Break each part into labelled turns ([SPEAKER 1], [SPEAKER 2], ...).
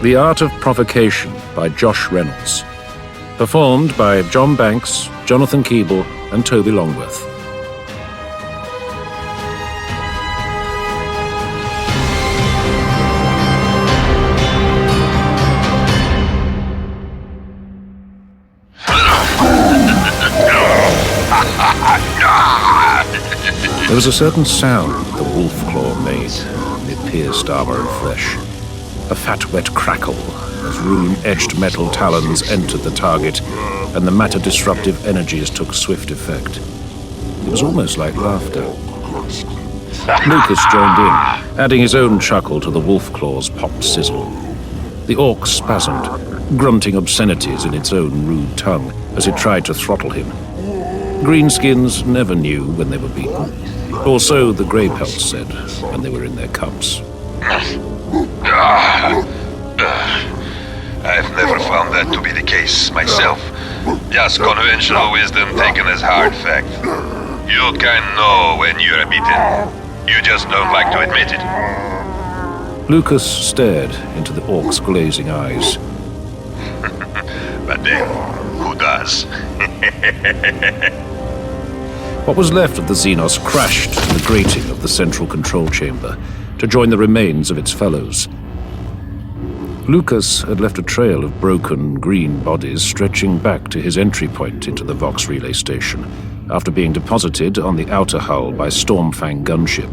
[SPEAKER 1] The Art of Provocation by Josh Reynolds. Performed by John Banks, Jonathan Keeble, and Toby Longworth. There was a certain sound the wolf claw made when it pierced armor and flesh. A fat, wet crackle as rune-etched metal talons entered the target and the matter-disruptive energies took swift effect. It was almost like laughter. Lucas joined in, adding his own chuckle to the wolf claw's popped sizzle. The orc spasmed, grunting obscenities in its own rude tongue as it tried to throttle him. Greenskins never knew when they were beaten, or so the grey pelts said when they were in their cups.
[SPEAKER 2] I've never found that to be the case myself. Just conventional wisdom taken as hard fact. You can know when you're beaten. You just don't like to admit it.
[SPEAKER 1] Lucas stared into the orc's glazing eyes.
[SPEAKER 2] But then, who does?
[SPEAKER 1] What was left of the Xenos crashed to the grating of the central control chamber to join the remains of its fellows. Lucas had left a trail of broken, green bodies stretching back to his entry point into the Vox relay station after being deposited on the outer hull by Stormfang gunship.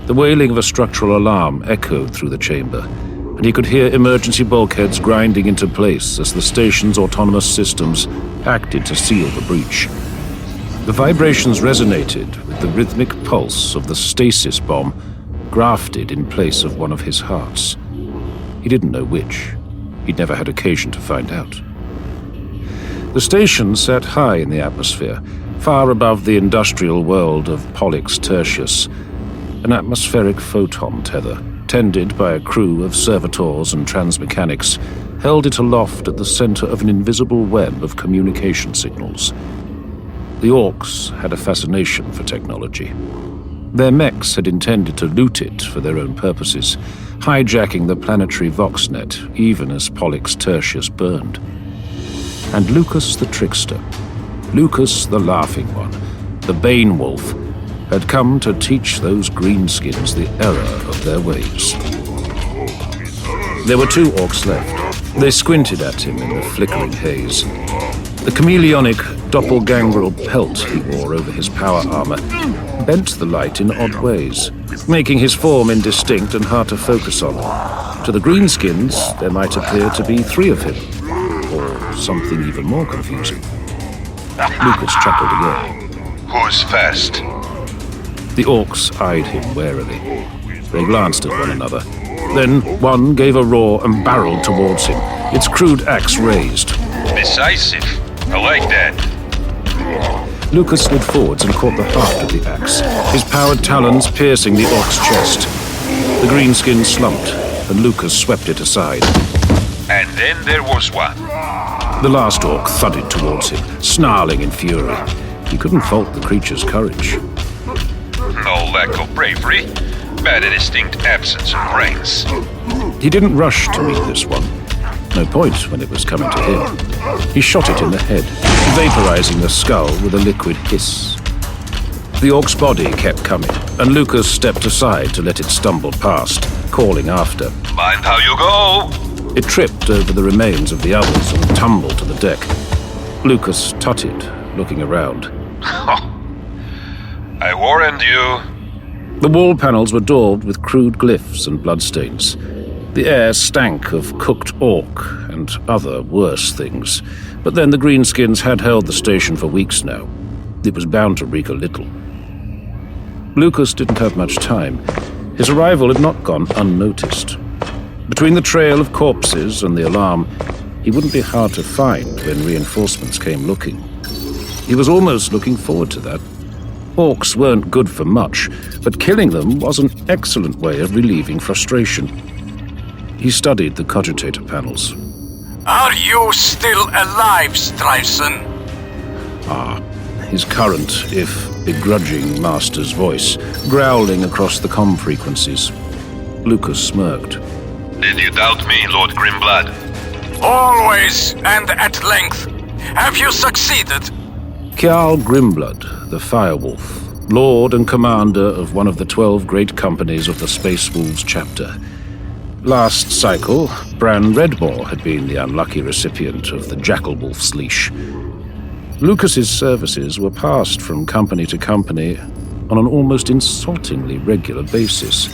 [SPEAKER 1] The wailing of a structural alarm echoed through the chamber, and he could hear emergency bulkheads grinding into place as the station's autonomous systems acted to seal the breach. The vibrations resonated with the rhythmic pulse of the stasis bomb grafted in place of one of his hearts. He didn't know which. He'd never had occasion to find out. The station sat high in the atmosphere, far above the industrial world of Pollux Tertius, an atmospheric photon tether, tended by a crew of servitors and transmechanics, held it aloft at the center of an invisible web of communication signals. The Orks had a fascination for technology. Their mechs had intended to loot it for their own purposes, hijacking the planetary Voxnet even as Pollux Tertius burned. And Lucas the trickster, Lucas the laughing one, the Bane Wolf, had come to teach those greenskins the error of their ways. There were 2 orcs left. They squinted at him in the flickering haze. The chameleonic doppelgangrel pelt he wore over his power armor bent the light in odd ways, making his form indistinct and hard to focus on. To the greenskins, there might appear to be 3 of him, or something even more confusing. Lucas chuckled again.
[SPEAKER 2] Who's first?
[SPEAKER 1] The orcs eyed him warily. They glanced at one another. Then one gave a roar and barreled towards him, its crude axe raised.
[SPEAKER 2] Decisive. I like that.
[SPEAKER 1] Lucas slid forwards and caught the haft of the axe, his powered talons piercing the orc's chest. The greenskin slumped, and Lucas swept it aside.
[SPEAKER 2] And then there was one.
[SPEAKER 1] The last orc thudded towards him, snarling in fury. He couldn't fault the creature's courage.
[SPEAKER 2] No lack of bravery, but a distinct absence of brains.
[SPEAKER 1] He didn't rush to meet this one. No point when it was coming to him. He shot it in the head, vaporizing the skull with a liquid hiss. The orc's body kept coming, and Lucas stepped aside to let it stumble past, calling after.
[SPEAKER 2] Mind how you go!
[SPEAKER 1] It tripped over the remains of the others and tumbled to the deck. Lucas tutted, looking around.
[SPEAKER 2] I warned you.
[SPEAKER 1] The wall panels were daubed with crude glyphs and bloodstains. The air stank of cooked orc and other worse things, but then the greenskins had held the station for weeks now. It was bound to reek a little. Lucas didn't have much time. His arrival had not gone unnoticed. Between the trail of corpses and the alarm, he wouldn't be hard to find when reinforcements came looking. He was almost looking forward to that. Orcs weren't good for much, but killing them was an excellent way of relieving frustration. He studied the cogitator panels.
[SPEAKER 3] Are you still alive, Streisand?
[SPEAKER 1] His current, if begrudging master's voice, growling across the comm frequencies. Lucas smirked.
[SPEAKER 2] Did you doubt me, Lord Grimblood?
[SPEAKER 3] Always and at length. Have you succeeded?
[SPEAKER 1] Kjal Grimblood, the Firewolf, lord and commander of one of the 12 great companies of the Space Wolves chapter. Last cycle, Bran Redmore had been the unlucky recipient of the Jackal Wolf's leash. Lucas's services were passed from company to company on an almost insultingly regular basis,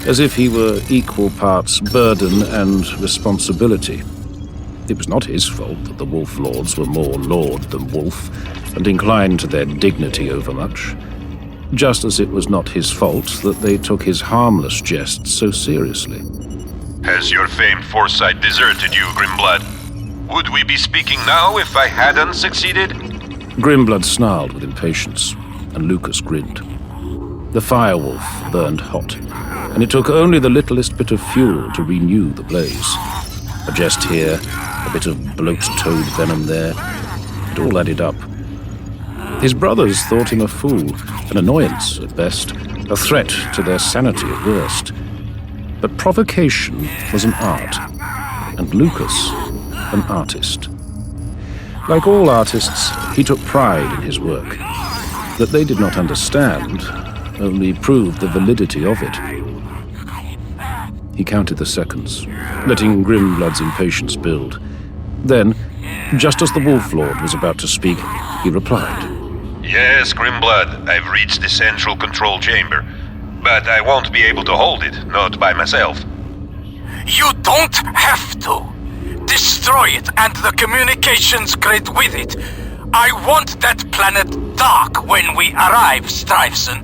[SPEAKER 1] as if he were equal parts burden and responsibility. It was not his fault that the Wolf Lords were more lord than wolf, and inclined to their dignity overmuch, just as it was not his fault that they took his harmless jests so seriously.
[SPEAKER 2] Has your famed foresight deserted you, Grimblood? Would we be speaking now if I hadn't succeeded?
[SPEAKER 1] Grimblood snarled with impatience, and Lucas grinned. The Firewolf burned hot, and it took only the littlest bit of fuel to renew the blaze. A jest here, a bit of bloat toad venom there. It all added up. His brothers thought him a fool, an annoyance at best, a threat to their sanity at worst. But provocation was an art, and Lucas an artist. Like all artists, he took pride in his work. That they did not understand only proved the validity of it. He counted the seconds, letting Grimblood's impatience build. Then, just as the Wolf Lord was about to speak, he replied.
[SPEAKER 2] Yes, Grimblood, I've reached the central control chamber. But I won't be able to hold it, not by myself.
[SPEAKER 3] You don't have to. Destroy it and the communications grid with it. I want that planet dark when we arrive, Strifeson.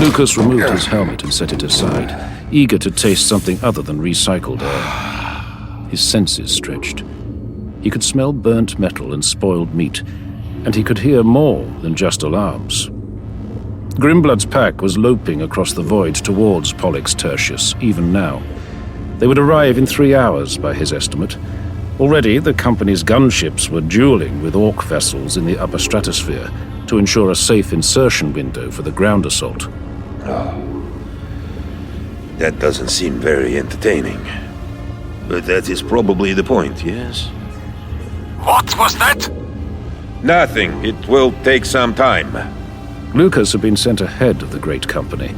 [SPEAKER 1] Lucas removed his helmet and set it aside, eager to taste something other than recycled air. His senses stretched. He could smell burnt metal and spoiled meat, and he could hear more than just alarms. Grimblood's pack was loping across the void towards Pollux Tertius, even now. They would arrive in 3 hours, by his estimate. Already, the company's gunships were dueling with Ork vessels in the upper stratosphere to ensure a safe insertion window for the ground assault.
[SPEAKER 4] That doesn't seem very entertaining. But that is probably the point, yes?
[SPEAKER 3] What was that?
[SPEAKER 4] Nothing. It will take some time.
[SPEAKER 1] Lucas had been sent ahead of the great company,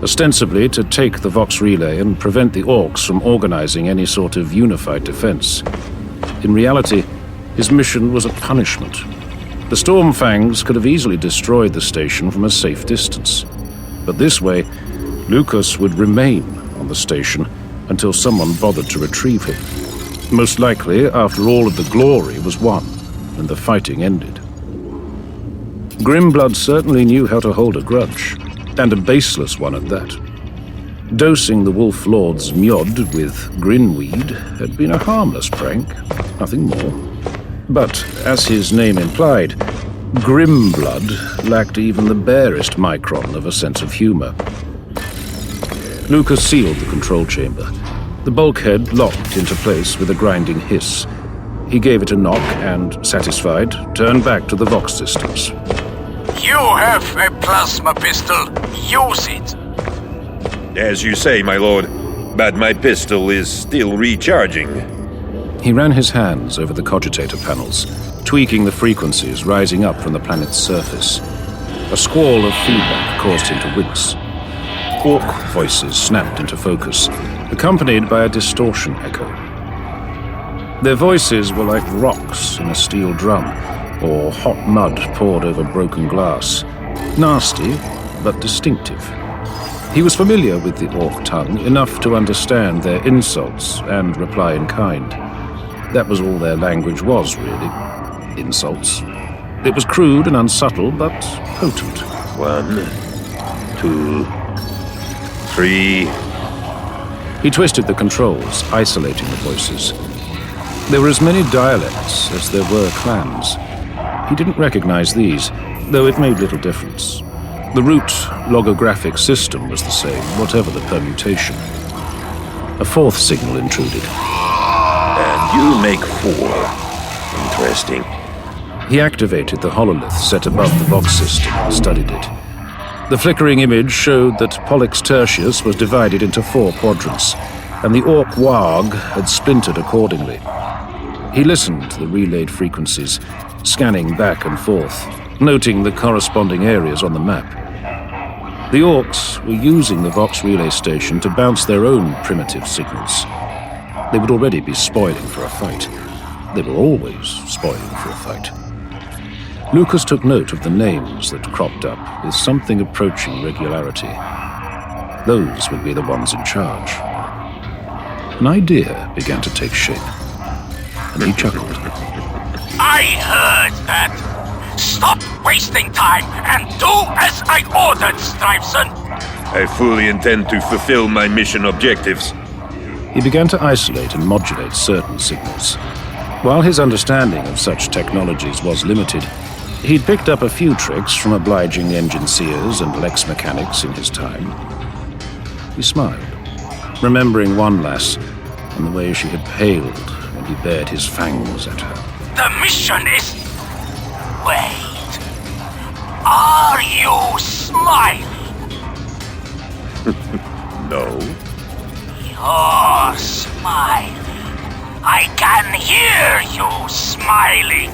[SPEAKER 1] ostensibly to take the Vox relay and prevent the Orks from organizing any sort of unified defense. In reality, his mission was a punishment. The Stormfangs could have easily destroyed the station from a safe distance. But this way, Lucas would remain on the station until someone bothered to retrieve him. Most likely, after all of the glory was won and the fighting ended. Grimblood certainly knew how to hold a grudge, and a baseless one at that. Dosing the Wolf Lord's Mjod with Grinweed had been a harmless prank, nothing more. But, as his name implied, Grimblood lacked even the barest micron of a sense of humor. Lucas sealed the control chamber. The bulkhead locked into place with a grinding hiss. He gave it a knock and, satisfied, turned back to the Vox systems.
[SPEAKER 3] You have a plasma pistol. Use it.
[SPEAKER 4] As you say, my lord, but my pistol is still recharging.
[SPEAKER 1] He ran his hands over the cogitator panels, tweaking the frequencies rising up from the planet's surface. A squall of feedback caused him to wince. Ork voices snapped into focus, accompanied by a distortion echo. Their voices were like rocks in a steel drum, or hot mud poured over broken glass. Nasty, but distinctive. He was familiar with the Ork tongue, enough to understand their insults and reply in kind. That was all their language was, really. Insults. It was crude and unsubtle, but potent.
[SPEAKER 4] 1, 2, 3.
[SPEAKER 1] He twisted the controls, isolating the voices. There were as many dialects as there were clans. He didn't recognize these, though it made little difference. The root logographic system was the same, whatever the permutation. A fourth signal intruded.
[SPEAKER 4] And you make 4. Interesting.
[SPEAKER 1] He activated the hololith set above the Vox system and studied it. The flickering image showed that Pollux Tertius was divided into 4 quadrants, and the Ork Warg had splintered accordingly. He listened to the relayed frequencies, scanning back and forth, noting the corresponding areas on the map. The Orks were using the Vox relay station to bounce their own primitive signals. They would already be spoiling for a fight. They were always spoiling for a fight. Lucas took note of the names that cropped up with something approaching regularity. Those would be the ones in charge. An idea began to take shape, and he chuckled.
[SPEAKER 3] I heard that. Stop wasting time and do as I ordered, Stuyvesant.
[SPEAKER 4] I fully intend to fulfill my mission objectives.
[SPEAKER 1] He began to isolate and modulate certain signals. While his understanding of such technologies was limited, he'd picked up a few tricks from obliging engine seers and Lex mechanics in his time. He smiled, remembering one lass and the way she had paled when he bared his fangs at her.
[SPEAKER 3] The mission is... Wait. Are you smiling?
[SPEAKER 4] No.
[SPEAKER 3] You're smiling. I can hear you smiling.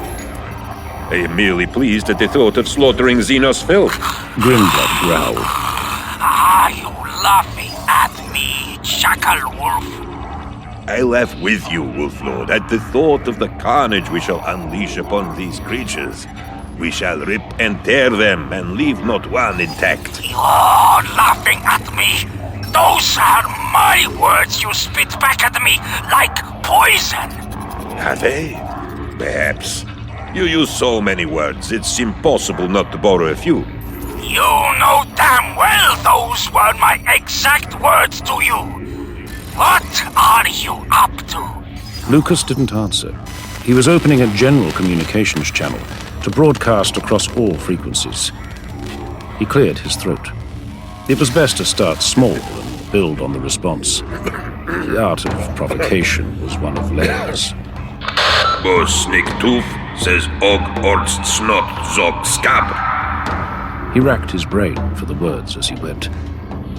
[SPEAKER 4] I am merely pleased at the thought of slaughtering Xenos filth.
[SPEAKER 1] Grimblood growled.
[SPEAKER 3] Are you laughing at me, Jackal Wolf?
[SPEAKER 4] I laugh with you, Wolflord, at the thought of the carnage we shall unleash upon these creatures. We shall rip and tear them and leave not one intact.
[SPEAKER 3] You're laughing at me. Those are my words you spit back at me like poison.
[SPEAKER 4] Have they? Perhaps. You use so many words, it's impossible not to borrow a few.
[SPEAKER 3] You know damn well those were my exact words to you. What are you up to?
[SPEAKER 1] Lucas didn't answer. He was opening a general communications channel to broadcast across all frequencies. He cleared his throat. It was best to start small and build on the response. The art of provocation was one of layers.
[SPEAKER 4] Boss Snake Tooth says Og Orts Snot Zog Scab.
[SPEAKER 1] He racked his brain for the words as he went.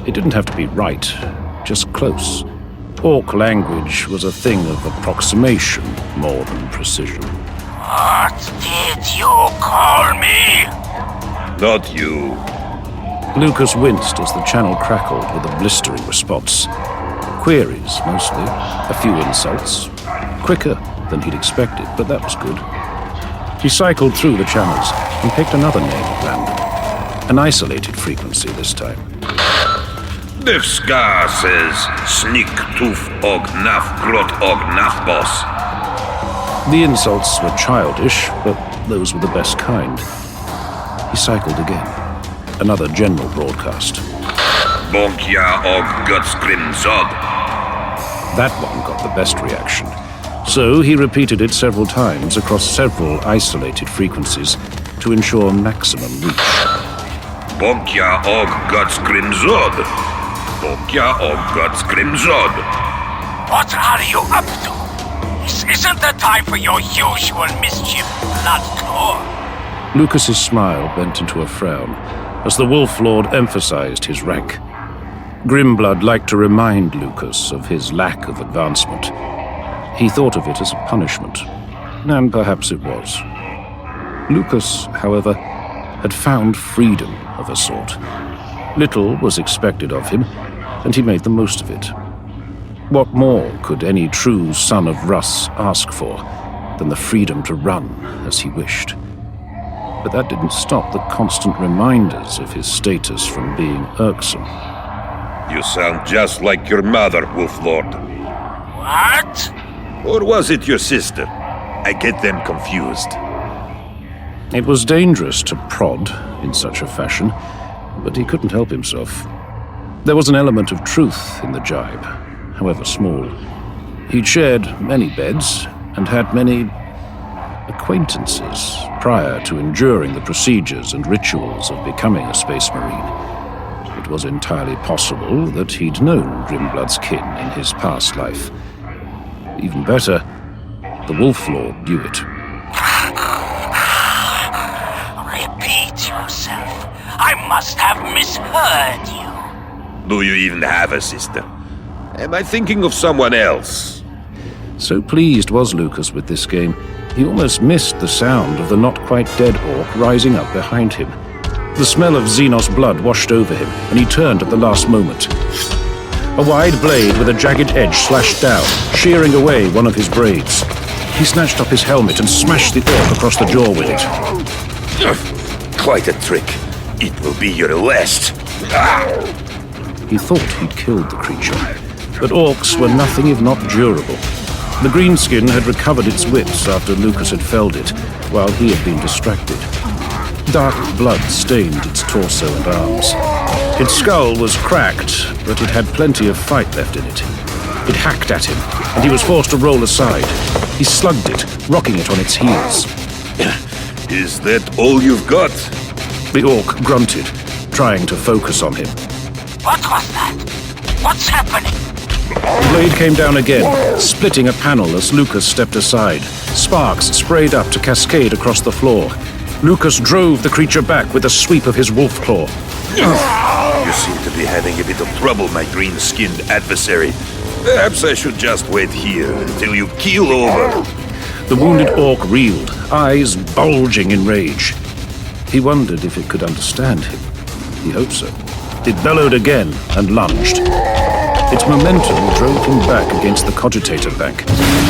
[SPEAKER 1] It didn't have to be right, just close. Orc language was a thing of approximation more than precision.
[SPEAKER 3] What did you call me?
[SPEAKER 4] Not you.
[SPEAKER 1] Lucas winced as the channel crackled with a blistering response. Queries, mostly. A few insults. Quicker than he'd expected, but that was good. He cycled through the channels and picked another name at random. An isolated frequency this time.
[SPEAKER 4] Devska says Sneak Tooth Og Naf Grot Og Naf Boss.
[SPEAKER 1] The insults were childish, but those were the best kind. He cycled again. Another general broadcast.
[SPEAKER 4] Bonkya Og Gutskrim Zod.
[SPEAKER 1] That one got the best reaction. So he repeated it several times across several isolated frequencies to ensure maximum reach.
[SPEAKER 4] Bonkya Og Gutskrim Zod. Bonkya Og Gutskrim Zod.
[SPEAKER 3] What are you up to? This isn't the time for your usual mischief, Bloodclaw.
[SPEAKER 1] Lucas's smile bent into a frown as the Wolf Lord emphasized his rank. Grimblood liked to remind Lucas of his lack of advancement. He thought of it as a punishment, and perhaps it was. Lucas, however, had found freedom of a sort. Little was expected of him, and he made the most of it. What more could any true son of Russ ask for than the freedom to run as he wished? But that didn't stop the constant reminders of his status from being irksome.
[SPEAKER 4] You sound just like your mother, Wolflord.
[SPEAKER 3] What?
[SPEAKER 4] Or was it your sister? I get them confused.
[SPEAKER 1] It was dangerous to prod in such a fashion, but he couldn't help himself. There was an element of truth in the jibe, however small. He'd shared many beds and had many acquaintances prior to enduring the procedures and rituals of becoming a Space Marine. It was entirely possible that he'd known Grimblood's kin in his past life. Even better, the Wolf Lord knew it.
[SPEAKER 3] must have misheard you.
[SPEAKER 4] Do you even have a sister? Am I thinking of someone else?
[SPEAKER 1] So pleased was Lucas with this game, he almost missed the sound of the not-quite-dead orc rising up behind him. The smell of Xenos blood washed over him, and he turned at the last moment. A wide blade with a jagged edge slashed down, shearing away one of his braids. He snatched up his helmet and smashed the orc across the jaw with it.
[SPEAKER 4] Quite a trick. It will be your last.
[SPEAKER 1] He thought he'd killed the creature, but orcs were nothing if not durable. The greenskin had recovered its wits after Lucas had felled it, while he had been distracted. Dark blood stained its torso and arms. Its skull was cracked, but it had plenty of fight left in it. It hacked at him, and he was forced to roll aside. He slugged it, rocking it on its heels.
[SPEAKER 4] Is that all you've got?
[SPEAKER 1] The orc grunted, trying to focus on him.
[SPEAKER 3] What was that? What's happening?
[SPEAKER 1] The blade came down again, splitting a panel as Lucas stepped aside. Sparks sprayed up to cascade across the floor. Lucas drove the creature back with a sweep of his wolf claw.
[SPEAKER 4] You seem to be having a bit of trouble, my green-skinned adversary. Perhaps I should just wait here until you keel over.
[SPEAKER 1] The wounded orc reeled, eyes bulging in rage. He wondered if it could understand him. He hoped so. It bellowed again and lunged. Its momentum drove him back against the cogitator bank.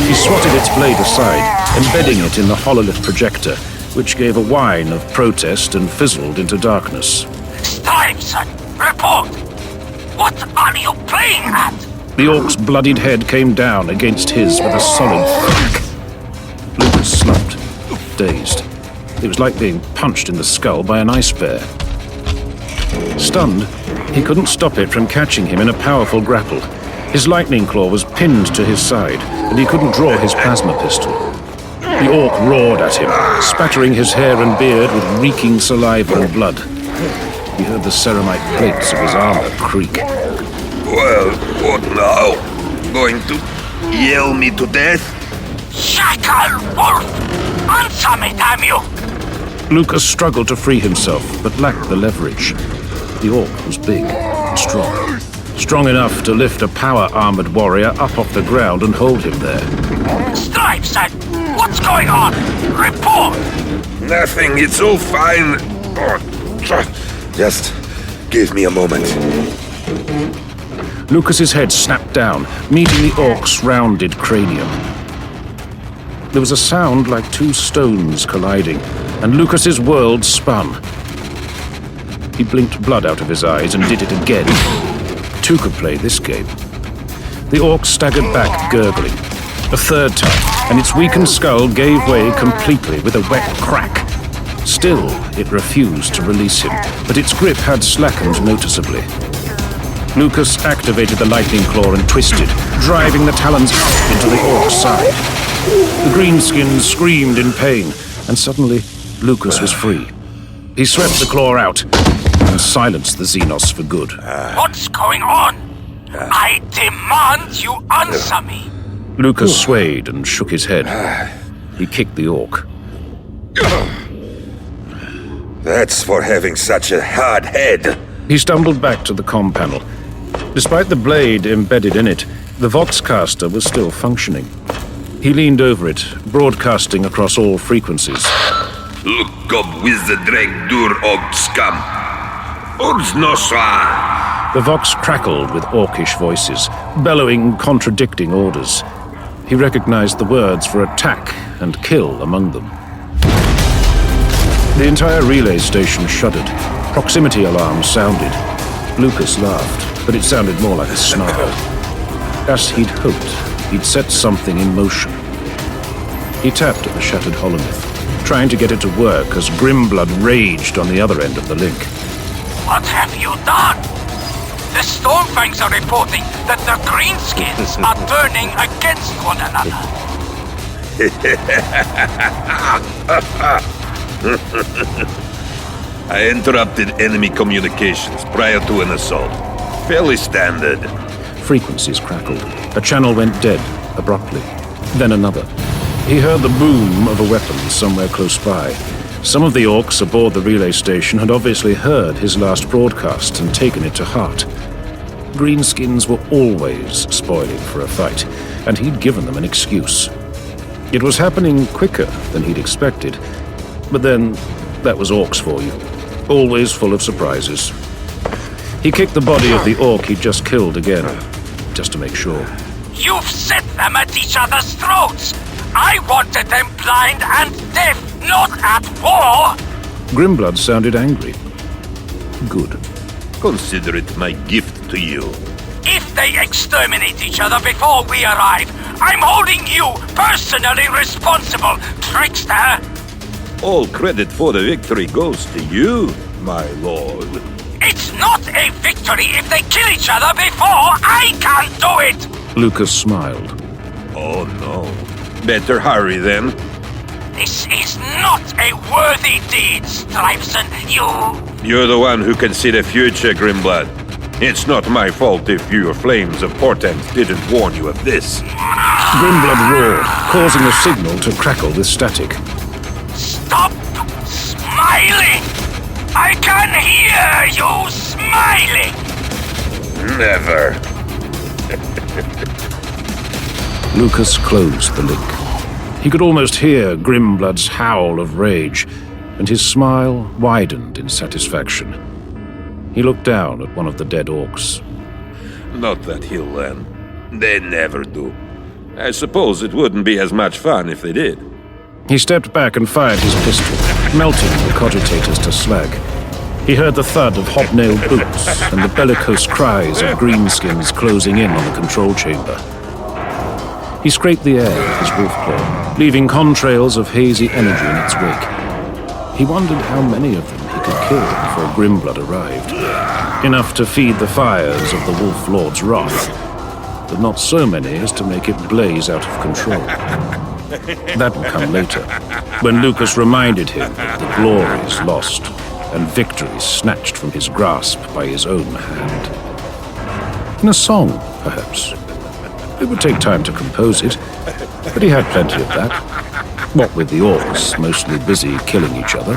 [SPEAKER 1] He swatted its blade aside, embedding it in the hololith projector, which gave a whine of protest and fizzled into darkness.
[SPEAKER 3] Stiveson, report! What are you playing at?
[SPEAKER 1] The orc's bloodied head came down against his with a solid crack. Lucas slumped, dazed. It was like being punched in the skull by an ice bear. Stunned, he couldn't stop it from catching him in a powerful grapple. His lightning claw was pinned to his side, and he couldn't draw his plasma pistol. The orc roared at him, spattering his hair and beard with reeking saliva and blood. He heard the ceramite plates of his armor creak.
[SPEAKER 4] Well, what now? Going to yell me to death?
[SPEAKER 3] Shackle Wolf! Answer me, damn you!
[SPEAKER 1] Lucas struggled to free himself, but lacked the leverage. The orc was big and strong. Strong enough to lift a power-armored warrior up off the ground and hold him there.
[SPEAKER 3] Stiveson, what's going on? Report!
[SPEAKER 4] Nothing, it's all fine. Just give me a moment.
[SPEAKER 1] Lucas's head snapped down, meeting the orc's rounded cranium. There was a sound like two stones colliding, and Lucas's world spun. He blinked blood out of his eyes and did it again. Two could play this game. The orc staggered back, gurgling. A third time, and its weakened skull gave way completely with a wet crack. Still, it refused to release him, but its grip had slackened noticeably. Lucas activated the lightning claw and twisted, driving the talons up into the orc's side. The greenskin screamed in pain, and suddenly, Lucas was free. He swept the claw out and silenced the Xenos for good.
[SPEAKER 3] What's going on? I demand you answer me.
[SPEAKER 1] Lucas swayed and shook his head. He kicked the orc.
[SPEAKER 4] That's for having such a hard head.
[SPEAKER 1] He stumbled back to the comm panel. Despite the blade embedded in it, the Voxcaster was still functioning. He leaned over it, broadcasting across all frequencies.
[SPEAKER 4] Look up with the drag dur og scum. Ords nosra.
[SPEAKER 1] The Vox crackled with orcish voices, bellowing contradicting orders. He recognized the words for attack and kill among them. The entire relay station shuddered. Proximity alarms sounded. Lucas laughed, but it sounded more like a snarl. As he'd hoped, he'd set something in motion. He tapped at the shattered holomyth, trying to get it to work as Grimblood raged on the other end of the link.
[SPEAKER 3] What have you done? The Stormfangs are reporting that the Greenskins are turning against one another.
[SPEAKER 4] I interrupted enemy communications prior to an assault. Fairly standard.
[SPEAKER 1] Frequencies crackled. A channel went dead, abruptly. Then another. He heard the boom of a weapon somewhere close by. Some of the Orks aboard the relay station had obviously heard his last broadcast and taken it to heart. Greenskins were always spoiling for a fight, and he'd given them an excuse. It was happening quicker than he'd expected, but then that was Orks for you. Always full of surprises. He kicked the body of the Ork he'd just killed again, just to make sure.
[SPEAKER 3] You've set them at each other's throats! I wanted them blind and deaf, not at war!
[SPEAKER 1] Grimblood sounded angry. Good.
[SPEAKER 4] Consider it my gift to you.
[SPEAKER 3] If they exterminate each other before we arrive, I'm holding you personally responsible, trickster!
[SPEAKER 4] All credit for the victory goes to you, my lord.
[SPEAKER 3] It's not a victory if they kill each other before I can't do it!
[SPEAKER 1] Lucas smiled.
[SPEAKER 4] Oh no. Better hurry then.
[SPEAKER 3] This is not a worthy deed, Stripson.
[SPEAKER 4] You're the one who can see the future, Grimblood. It's not my fault if your flames of portent didn't warn you of this.
[SPEAKER 1] Grimblood roared, causing the signal to crackle with static.
[SPEAKER 3] Stop smiling! I can hear you smiling!
[SPEAKER 4] Never.
[SPEAKER 1] Lucas closed the link. He could almost hear Grimblood's howl of rage, and his smile widened in satisfaction. He looked down at one of the dead Orks.
[SPEAKER 4] Not that he'll learn. They never do. I suppose it wouldn't be as much fun if they did.
[SPEAKER 1] He stepped back and fired his pistol, melting the cogitators to slag. He heard the thud of hobnailed boots and the bellicose cries of greenskins closing in on the control chamber. He scraped the air with his wolf claw, leaving contrails of hazy energy in its wake. He wondered how many of them he could kill before Grimblood arrived. Enough to feed the fires of the Wolf Lord's wrath, but not so many as to make it blaze out of control. That would come later, when Lucas reminded him of the glories lost and victories snatched from his grasp by his own hand. In a song, perhaps. It would take time to compose it, but he had plenty of that. What with the Orks mostly busy killing each other.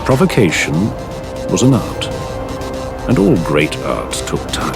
[SPEAKER 1] Provocation was an art, and all great art took time.